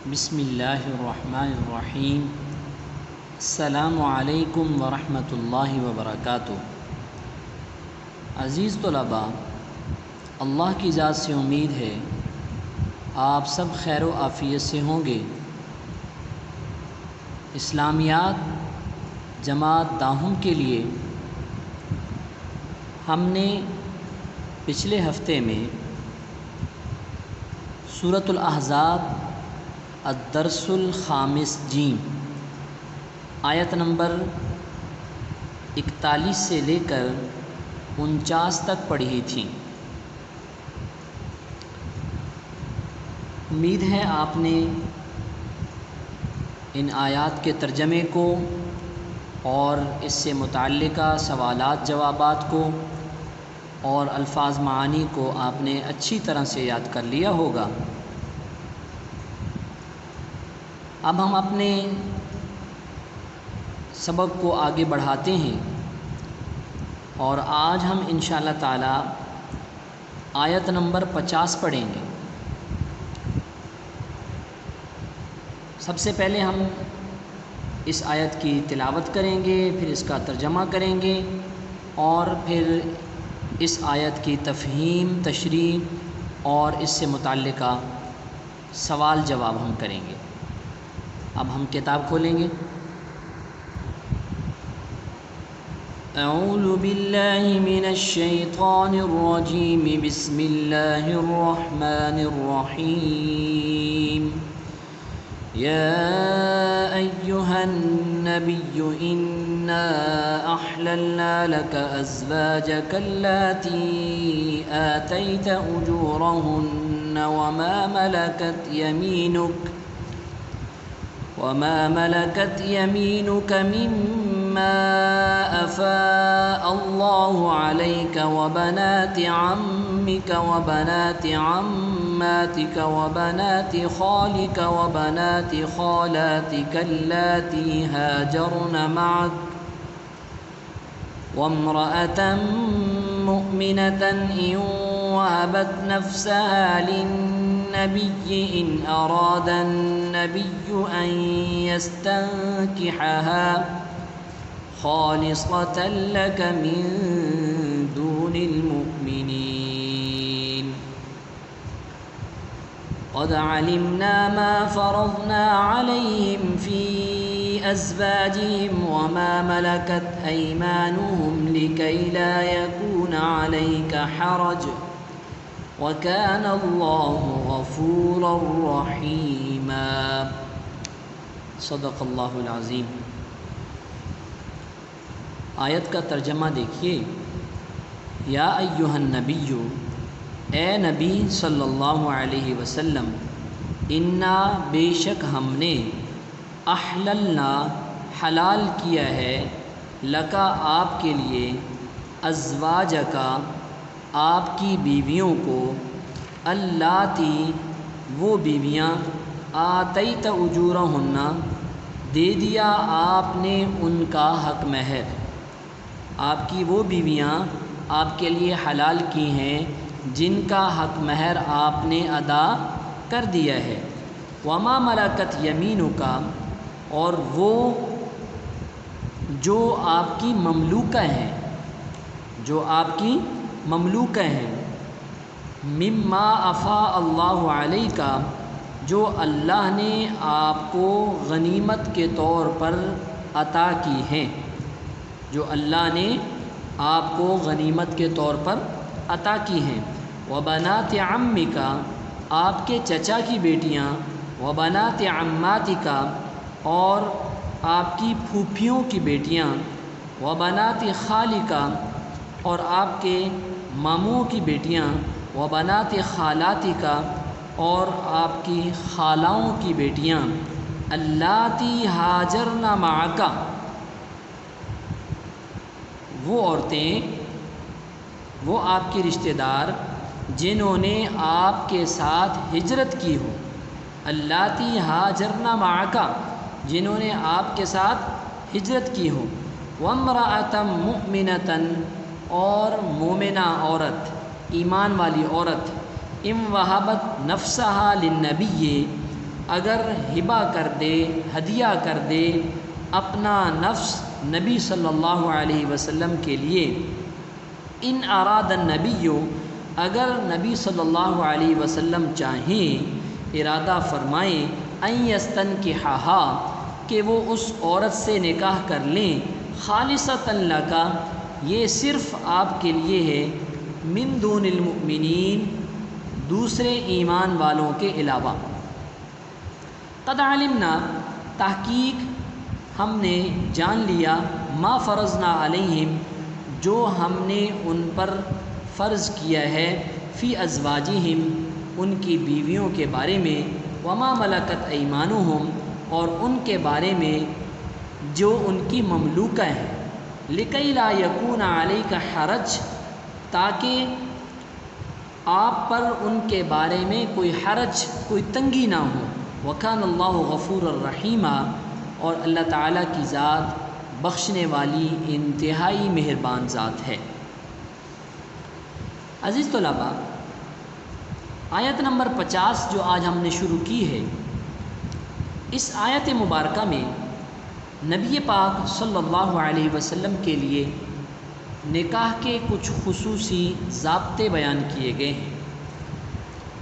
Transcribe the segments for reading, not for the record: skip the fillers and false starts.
بسم اللہ الرحمن الرحیم۔ السلام علیکم ورحمۃ اللہ وبرکاتہ۔ عزیز طلباء، اللہ کی ذات سے امید ہے آپ سب خیر و عافیت سے ہوں گے۔ اسلامیات جماعت داہم کے لیے ہم نے پچھلے ہفتے میں سورۃ الاحزاب الدرس الخامس ج آیت نمبر 41 سے لے کر 49 تک پڑھی تھی۔ امید ہے آپ نے ان آیات کے ترجمے کو اور اس سے متعلقہ سوالات جوابات کو اور الفاظ معانی کو آپ نے اچھی طرح سے یاد کر لیا ہوگا۔ اب ہم اپنے سبق کو آگے بڑھاتے ہیں اور آج ہم انشاءاللہ تعالی آیت نمبر 50 پڑھیں گے۔ سب سے پہلے ہم اس آیت کی تلاوت کریں گے، پھر اس کا ترجمہ کریں گے اور پھر اس آیت کی تفہیم، تشریح اور اس سے متعلقہ سوال جواب ہم کریں گے۔ اب ہم کتاب کھولیں گے۔ اعوذ باللہ من الشیطان الرجیم، بسم اللہ الرحمن الرحیم۔ یا ایہا النبی انا احللنا لک ازواجک اللاتی آتیت اجورہن وما ملكت يمينك مما أفاء الله عليك وبنات عمك وبنات عماتك وبنات خالك وبنات خالاتك اللاتي هاجرن معك وامرأة مؤمنة إن وهبت نفسها للنبي إن أراد النبي أن يستنكحها خالصة لك من دون المؤمنين قد علمنا ما فرضنا عليهم في أزواجهم وما ملكت أيمانهم لكي لا يكون عليك حرج وَكَانَ اللَّهُ غَفُورًا رَحِيمًا۔ صدق اللہ العظیم۔ آیت کا ترجمہ دیکھیے۔ یا ایہا النبی، اے نبی صلی اللہ علیہ وسلم، انا بے شک ہم نے احللنا حلال کیا ہے لکا آپ کے لیے ازواجکا آپ کی بیویوں کو اللاتی وہ بیویاں آتیت اجورہن دے دیا آپ نے ان کا حق مہر، آپ کی وہ بیویاں آپ کے لیے حلال کی ہیں جن کا حق مہر آپ نے ادا کر دیا ہے۔ وما ملکت یمینک، اور وہ جو آپ کی مملوکہ ہیں، جو آپ کی مملوکہ ہیں، مما افاء اللہ علیک، جو اللہ نے آپ کو غنیمت کے طور پر عطا کی ہیں، جو اللہ نے آپ کو غنیمت کے طور پر عطا کی ہیں۔ وبنات عمک، آپ کے چچا کی بیٹیاں، وبنات عماتک، اور آپ کی پھوپھیوں کی بیٹیاں، وبنات خالک، اور آپ کے ماموں کی بیٹیاں، وبنات خالاتک، اور آپ کی خالاؤں کی بیٹیاں، اللاتی ہاجرن معک، وہ عورتیں، وہ آپ کے رشتہ دار جنہوں نے آپ کے ساتھ ہجرت کی ہو، اللاتی ہاجرن معک، جنہوں نے آپ کے ساتھ ہجرت کی ہو، وامرأة مؤمنة، اور مومنہ عورت، ایمان والی عورت، ام وہبت نفسہا للنبی، اگر ہبہ کر دے، ہدیہ کر دے اپنا نفس نبی صلی اللہ علیہ وسلم کے لیے، ان اراد النبی، اگر نبی صلی اللہ علیہ وسلم چاہیں، ارادہ فرمائیں، ان یستنکحھا، کہ وہ اس عورت سے نکاح کر لیں، خالصۃ لک، یہ صرف آپ کے لیے ہے، من دون المؤمنین، دوسرے ایمان والوں کے علاوہ۔ قد علمنا، تحقیق ہم نے جان لیا، ما فرضنا علیہم، جو ہم نے ان پر فرض کیا ہے، فی ازواجہم، ان کی بیویوں کے بارے میں، وما ملکت ایمانہم، اور ان کے بارے میں جو ان کی مملوکہ ہیں، لکی لا یکون علیک حرج، تاکہ آپ پر ان کے بارے میں کوئی حرج، کوئی تنگی نہ ہو، وکان اللہ غفور الرحیم، اور اللہ تعالیٰ کی ذات بخشنے والی انتہائی مہربان ذات ہے۔ عزیز طلباء، آیت نمبر 50 جو آج ہم نے شروع کی ہے، اس آیت مبارکہ میں نبی پاک صلی اللہ علیہ وسلم کے لیے نکاح کے کچھ خصوصی ضابطے بیان کیے گئے ہیں۔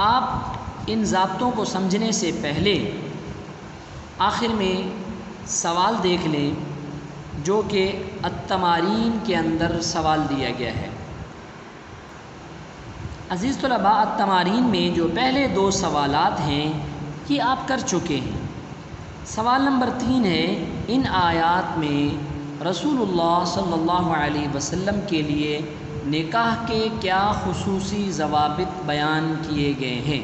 آپ ان ضابطوں کو سمجھنے سے پہلے آخر میں سوال دیکھ لیں، جو کہ التمارین کے اندر سوال دیا گیا ہے۔ عزیز طلباء، التمارین میں جو پہلے دو سوالات ہیں یہ آپ کر چکے ہیں۔ سوال نمبر 3 ہے، ان آیات میں رسول اللہ صلی اللہ علیہ وسلم کے لیے نکاح کے کیا خصوصی ضوابط بیان کیے گئے ہیں؟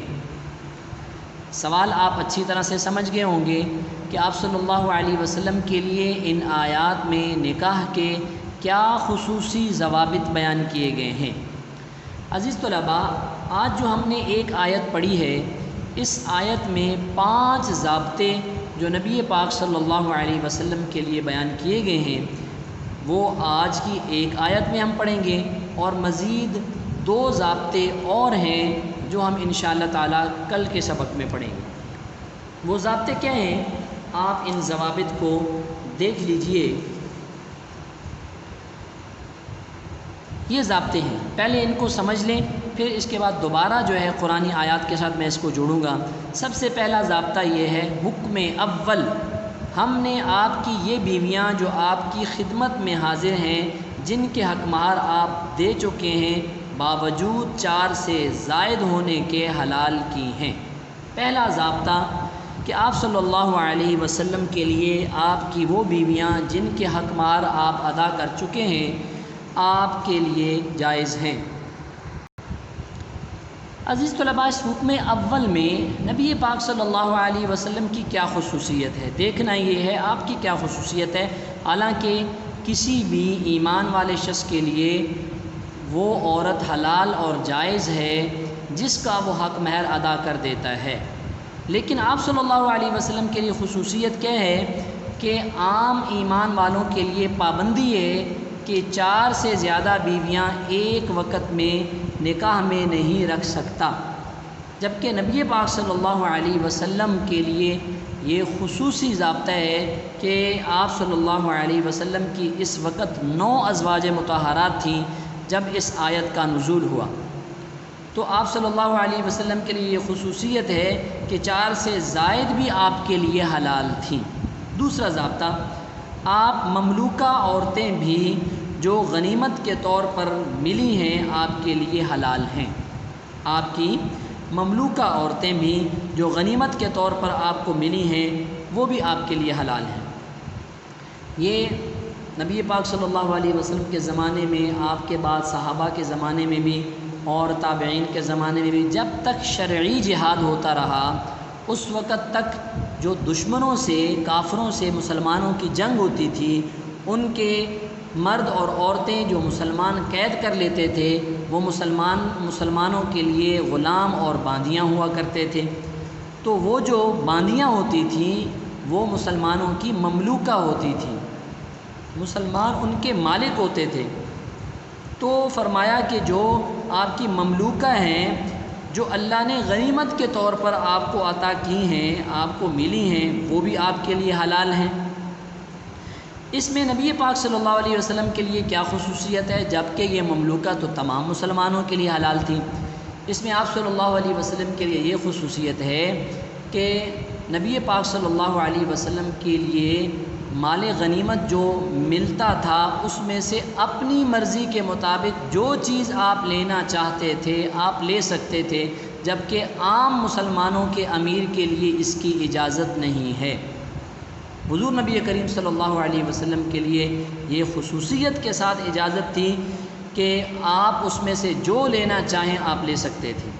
سوال آپ اچھی طرح سے سمجھ گئے ہوں گے کہ آپ صلی اللہ علیہ وسلم کے لیے ان آیات میں نکاح کے کیا خصوصی ضوابط بیان کیے گئے ہیں۔ عزیز طلباء، آج جو ہم نے ایک آیت پڑھی ہے، اس آیت میں 5 ضابطے جو نبی پاک صلی اللہ علیہ وسلم کے لیے بیان کیے گئے ہیں، وہ آج کی ایک آیت میں ہم پڑھیں گے، اور مزید 2 ضابطے اور ہیں جو ہم انشاءاللہ تعالیٰ کل کے سبق میں پڑھیں گے۔ وہ ضابطے کیا ہیں؟ آپ ان ضوابط کو دیکھ لیجئے۔ یہ ضابطے ہیں، پہلے ان کو سمجھ لیں، پھر اس کے بعد دوبارہ جو ہے قرآنی آیات کے ساتھ میں اس کو جوڑوں گا۔ سب سے پہلا ضابطہ یہ ہے، حکم اول، ہم نے آپ کی یہ بیویاں جو آپ کی خدمت میں حاضر ہیں، جن کے حق مہر آپ دے چکے ہیں، باوجود 4 سے زائد ہونے کے حلال کی ہیں۔ پہلا ضابطہ کہ آپ صلی اللہ علیہ وسلم کے لیے آپ کی وہ بیویاں جن کے حق مہر آپ ادا کر چکے ہیں، آپ کے لیے جائز ہیں۔ عزیز طلباء، اس حکم اول میں نبی پاک صلی اللہ علیہ وسلم کی کیا خصوصیت ہے؟ دیکھنا یہ ہے آپ کی کیا خصوصیت ہے۔ حالانکہ کسی بھی ایمان والے شخص کے لیے وہ عورت حلال اور جائز ہے جس کا وہ حق مہر ادا کر دیتا ہے، لیکن آپ صلی اللہ علیہ وسلم کے لیے خصوصیت کیا ہے کہ عام ایمان والوں کے لیے پابندی ہے کہ 4 سے زیادہ بیویاں ایک وقت میں نکاح میں نہیں رکھ سکتا، جبکہ نبی پاک صلی اللہ علیہ وسلم کے لیے یہ خصوصی ضابطہ ہے کہ آپ صلی اللہ علیہ وسلم کی اس وقت 9 ازواج مطہرات تھیں جب اس آیت کا نزول ہوا، تو آپ صلی اللہ علیہ وسلم کے لیے یہ خصوصیت ہے کہ 4 سے زائد بھی آپ کے لیے حلال تھیں۔ دوسرا ضابطہ، آپ مملوکہ عورتیں بھی جو غنیمت کے طور پر ملی ہیں آپ کے لیے حلال ہیں۔ آپ کی مملوکہ عورتیں بھی جو غنیمت کے طور پر آپ کو ملی ہیں، وہ بھی آپ کے لیے حلال ہیں۔ یہ نبی پاک صلی اللہ علیہ وسلم کے زمانے میں، آپ کے بعد صحابہ کے زمانے میں بھی، اور تابعین کے زمانے میں بھی، جب تک شرعی جہاد ہوتا رہا، اس وقت تک جو دشمنوں سے، کافروں سے مسلمانوں کی جنگ ہوتی تھی، ان کے مرد اور عورتیں جو مسلمان قید کر لیتے تھے، وہ مسلمانوں کے لیے غلام اور باندیاں ہوا کرتے تھے، تو وہ جو باندیاں ہوتی تھیں وہ مسلمانوں کی مملوکہ ہوتی تھیں، مسلمان ان کے مالک ہوتے تھے۔ تو فرمایا کہ جو آپ کی مملوکہ ہیں جو اللہ نے غنیمت کے طور پر آپ کو عطا کی ہیں، آپ کو ملی ہیں، وہ بھی آپ کے لیے حلال ہیں۔ اس میں نبی پاک صلی اللہ علیہ وسلم کے لیے کیا خصوصیت ہے؟ جبکہ یہ مملوکہ تو تمام مسلمانوں کے لیے حلال تھی، اس میں آپ صلی اللہ علیہ وسلم کے لیے یہ خصوصیت ہے کہ نبی پاک صلی اللہ علیہ وسلم کے لیے مال غنیمت جو ملتا تھا اس میں سے اپنی مرضی کے مطابق جو چیز آپ لینا چاہتے تھے آپ لے سکتے تھے، جبکہ عام مسلمانوں کے امیر کے لیے اس کی اجازت نہیں ہے۔ حضور نبی کریم صلی اللہ علیہ وسلم کے لیے یہ خصوصیت کے ساتھ اجازت تھی کہ آپ اس میں سے جو لینا چاہیں آپ لے سکتے تھے۔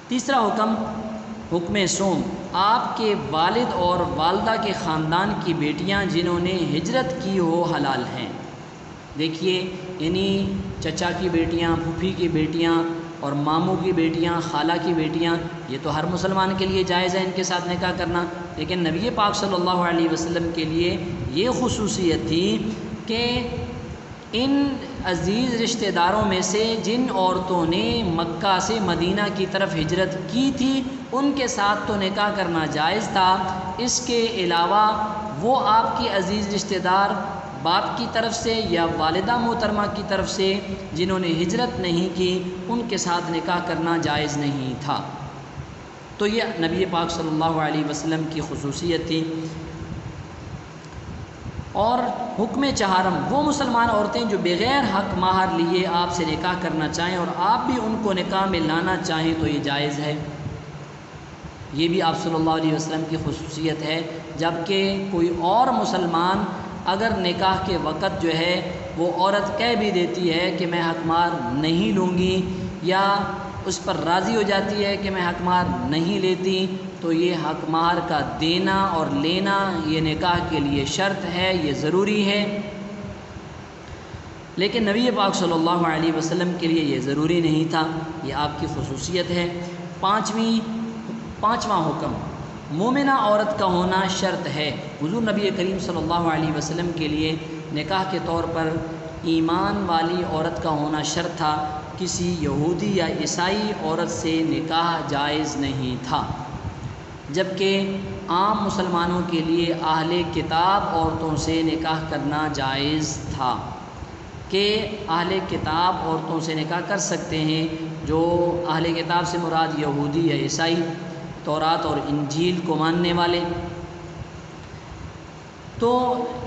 تیسرا حکم، حکم صوم، آپ کے والد اور والدہ کے خاندان کی بیٹیاں جنہوں نے ہجرت کی ہو حلال ہیں۔ دیکھیے، یعنی چچا کی بیٹیاں، پھوپھی کی بیٹیاں اور ماموں کی بیٹیاں، خالہ کی بیٹیاں، یہ تو ہر مسلمان کے لیے جائز ہے ان کے ساتھ نکاح کرنا، لیکن نبی پاک صلی اللہ علیہ وسلم کے لیے یہ خصوصیت تھی کہ ان عزیز رشتہ داروں میں سے جن عورتوں نے مکہ سے مدینہ کی طرف ہجرت کی تھی ان کے ساتھ تو نکاح کرنا جائز تھا، اس کے علاوہ وہ آپ کی عزیز رشتہ دار باپ کی طرف سے یا والدہ محترمہ کی طرف سے جنہوں نے ہجرت نہیں کی ان کے ساتھ نکاح کرنا جائز نہیں تھا۔ تو یہ نبی پاک صلی اللہ علیہ وسلم کی خصوصیت تھی۔ اور حکم چہارم، وہ مسلمان عورتیں جو بغیر حق مہر لیے آپ سے نکاح کرنا چاہیں اور آپ بھی ان کو نکاح میں لانا چاہیں تو یہ جائز ہے، یہ بھی آپ صلی اللہ علیہ وسلم کی خصوصیت ہے۔ جبکہ کوئی اور مسلمان اگر نکاح کے وقت جو ہے وہ عورت کہہ بھی دیتی ہے کہ میں حق مہر نہیں لوں گی، یا اس پر راضی ہو جاتی ہے کہ میں حق مہر نہیں لیتی، تو یہ حق مہر کا دینا اور لینا یہ نکاح کے لیے شرط ہے، یہ ضروری ہے۔ لیکن نبی پاک صلی اللہ علیہ وسلم کے لیے یہ ضروری نہیں تھا، یہ آپ کی خصوصیت ہے۔ پانچواں حکم، مومنہ عورت کا ہونا شرط ہے۔ حضور نبی کریم صلی اللہ علیہ وسلم کے لیے نکاح کے طور پر ایمان والی عورت کا ہونا شرط تھا، کسی یہودی یا عیسائی عورت سے نکاح جائز نہیں تھا، جبکہ عام مسلمانوں کے لیے اہل کتاب عورتوں سے نکاح کرنا جائز تھا، کہ اہل کتاب عورتوں سے نکاح کر سکتے ہیں۔ جو اہل کتاب سے مراد یہودی یا عیسائی، تورات اور انجیل کو ماننے والے۔ تو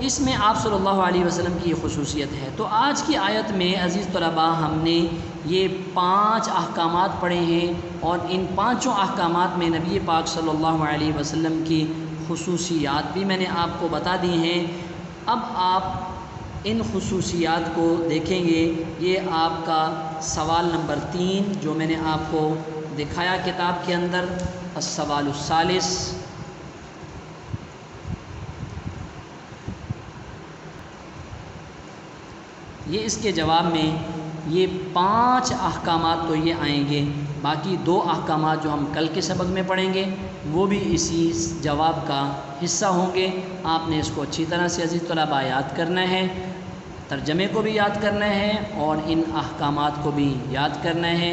اس میں آپ صلی اللہ علیہ وسلم کی یہ خصوصیت ہے۔ تو آج کی آیت میں عزیز طلباء ہم نے یہ 5 احکامات پڑھے ہیں، اور ان 5 احکامات میں نبی پاک صلی اللہ علیہ وسلم کی خصوصیات بھی میں نے آپ کو بتا دی ہیں۔ اب آپ ان خصوصیات کو دیکھیں گے۔ یہ آپ کا سوال نمبر 3 جو میں نے آپ کو دکھایا کتاب کے اندر، السوال الثالث، یہ اس کے جواب میں یہ 5 احکامات تو یہ آئیں گے، باقی 2 احکامات جو ہم کل کے سبق میں پڑھیں گے وہ بھی اسی جواب کا حصہ ہوں گے۔ آپ نے اس کو اچھی طرح سے عزیز طلباء یاد کرنا ہے، ترجمے کو بھی یاد کرنا ہے اور ان احکامات کو بھی یاد کرنا ہے۔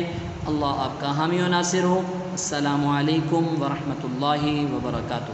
اللہ آپ کا حامی و ناصر ہو۔ السلام علیکم ورحمۃ اللہ وبرکاتہ۔